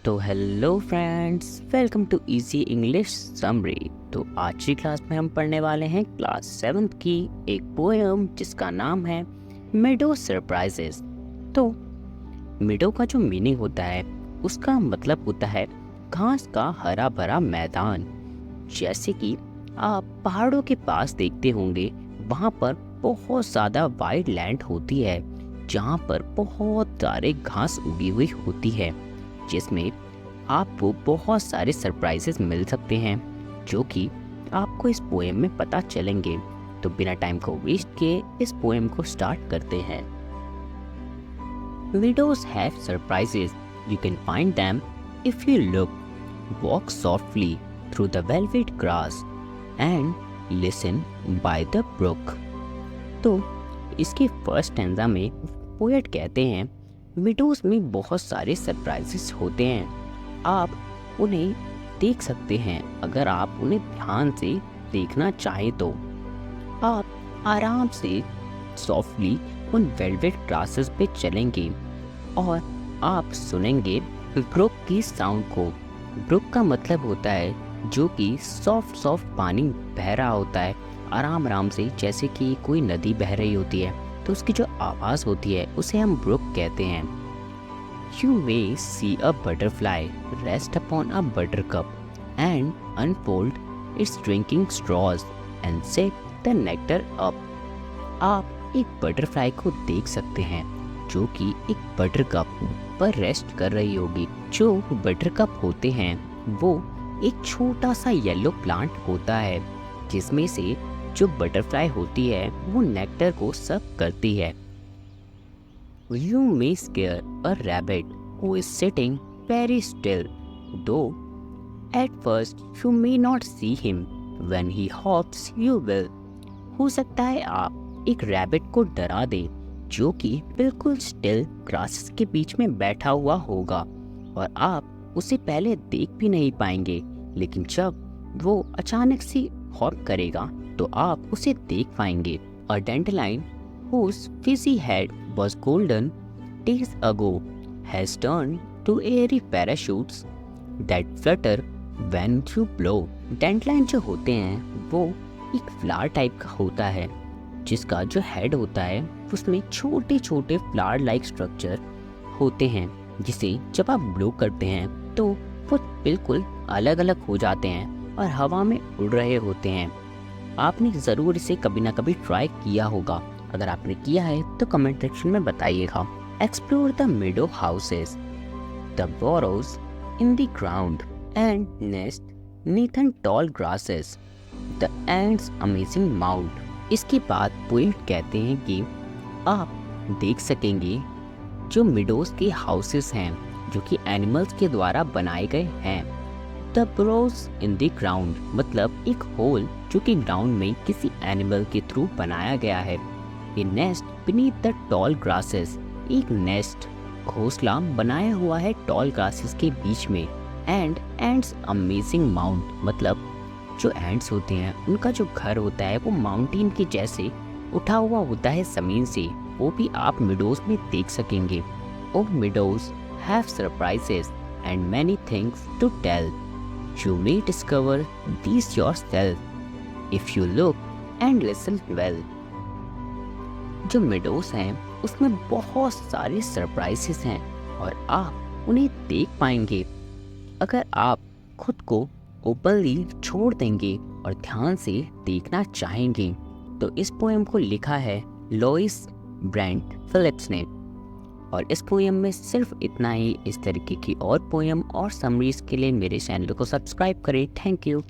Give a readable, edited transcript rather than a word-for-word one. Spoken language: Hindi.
तो hello friends, welcome to easy English summary. तो आज की क्लास में हम पढ़ने वाले हैं क्लास 7 की एक पोएम जिसका नाम है मेडो सरप्राइजेस। तो मेडो का जो मीनिंग होता है उसका मतलब होता है घास का हरा भरा मैदान। जैसे कि आप पहाड़ों के पास देखते होंगे, वहाँ पर बहुत ज़्यादा वाइड लैंड होती है जहाँ पर बहुत सारे घास उगी हुई होती है, जिसमें आपको बहुत सारे सरप्राइजेस मिल सकते हैं जो कि आपको इस पोएम में पता चलेंगे। तो बिना टाइम को वेस्ट किए इस पोएम को स्टार्ट करते हैं। Widows have surprises. You can find them if you look. Walk softly through the velvet grass and listen by the brook. तो इसके फर्स्ट स्टैंजा में पोएट कहते हैं विडोज में बहुत सारे सरप्राइजेस होते हैं, आप उन्हें देख सकते हैं। अगर आप उन्हें ध्यान से देखना चाहें तो आप आराम से सॉफ्टली उन वेलवेट ग्रासेस पे चलेंगे और आप सुनेंगे ब्रुक की साउंड को। ब्रुक का मतलब होता है जो कि सॉफ्ट सॉफ्ट पानी बह रहा होता है आराम आराम से, जैसे कि कोई नदी बह रही होती है तो उसकी जो आवाज़ होती है उसे हम ब्रुक कहते हैं। You may see a butterfly rest upon a buttercup and unfold its drinking straws and sip the nectar up. आप एक बटरफ्लाई को देख सकते हैं जो कि एक बटरकप पर रेस्ट कर रही होगी। जो बटरकप होते हैं वो एक छोटा सा येलो प्लांट होता है जिसमें से जो बटरफ्लाई होती है वो नेक्टर को सक करती है। You may scare a rabbit who is sitting very still, though at first you may not see him. When he hops, you will. हो सकता है आप एक रैबिट को डरा दे जो कि बिल्कुल स्टिल ग्रासेस के बीच में बैठा हुआ होगा और आप उसे पहले देख भी नहीं पाएंगे, लेकिन जब वो अचानक से हॉप करेगा तो आप उसे देख पाएंगे। A dandelion whose fizzy head was golden days ago has turned to airy parachutes that flutter when you blow. Dandelion जो होते हैं वो एक फ्लावर टाइप का होता है जिसका जो हेड होता है उसमें छोटे छोटे फ्लावर लाइक स्ट्रक्चर होते हैं, जिसे जब आप ब्लो करते हैं तो वो बिल्कुल अलग अलग हो जाते हैं और हवा में उड़ रहे होते हैं। आपने ज़रूर इसे कभी ना कभी ट्राई किया होगा। अगर आपने किया है तो कमेंट सेक्शन में बताइएगा। Explore the meadow houses, the burrows in the ground and nest neath tall grasses, the ants amazing mound. इसके बाद पोएट कहते हैं कि आप देख सकेंगे जो मिडोज के हाउसेस हैं जो कि एनिमल्स के द्वारा बनाए गए हैं। The burrows in the ground मतलब एक होल जो कि ग्राउंड में किसी एनिमल के थ्रू बनाया गया है। A nest beneath the tall grasses, एक नेस्ट घोंसला बनाया हुआ है टॉल ग्रासेस के बीच में। एंड एंड्स अमेजिंग माउंट मतलब जो एंड्स होते हैं उनका जो घर होता है वो माउंटेन के जैसे उठा हुआ होता है ज़मीन से, वो भी आप मिडोज में देख सकेंगे। O meadows have surprises and many things to tell, you may discover these yourself if you look and listen well. जो मिडोज हैं उसमें बहुत सारे सरप्राइजेस हैं और आप उन्हें देख पाएंगे अगर आप खुद को ओपनली छोड़ देंगे और ध्यान से देखना चाहेंगे। तो इस पोएम को लिखा है लॉइस ब्रेंट फिलिप्स ने और इस पोएम में सिर्फ इतना ही। इस तरीके की और पोएम और समरीज के लिए मेरे चैनल को सब्सक्राइब करें। Thank you.